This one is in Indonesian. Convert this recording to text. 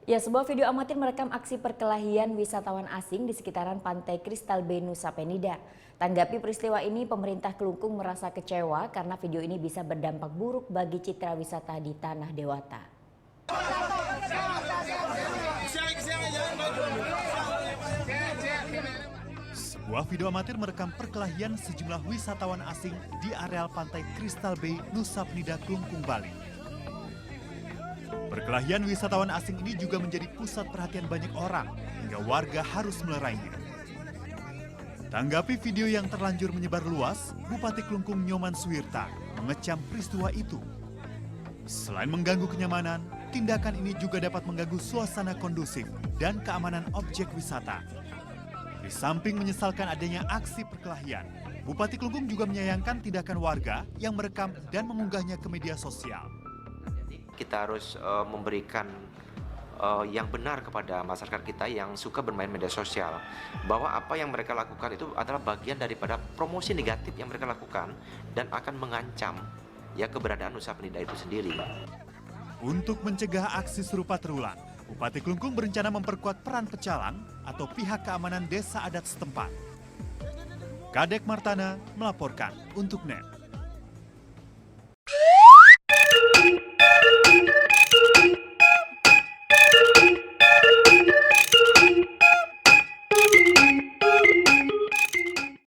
Ya, sebuah video amatir merekam aksi perkelahian wisatawan asing di sekitaran Pantai Kristal Bay Nusa Penida. Tanggapi peristiwa ini, pemerintah Kelungkung merasa kecewa karena video ini bisa berdampak buruk bagi citra wisata di Tanah Dewata. Sebuah video amatir merekam perkelahian sejumlah wisatawan asing di areal Pantai Kristal Bay Nusa Penida, Kelungkung, Bali. Perkelahian wisatawan asing ini juga menjadi pusat perhatian banyak orang, hingga warga harus melerainya. Tanggapi video yang terlanjur menyebar luas, Bupati Kelungkung Nyoman Suwirta mengecam peristiwa itu. Selain mengganggu kenyamanan, tindakan ini juga dapat mengganggu suasana kondusif dan keamanan objek wisata. Di samping menyesalkan adanya aksi perkelahian, Bupati Kelungkung juga menyayangkan tindakan warga yang merekam dan mengunggahnya ke media sosial. Kita harus memberikan yang benar kepada masyarakat kita yang suka bermain media sosial, bahwa apa yang mereka lakukan itu adalah bagian daripada promosi negatif yang mereka lakukan dan akan mengancam ya keberadaan Nusa Penida itu sendiri. Untuk mencegah aksi serupa terulang, Bupati Kelungkung berencana memperkuat peran pecalang atau pihak keamanan desa adat setempat. Kadek Martana melaporkan untuk NET.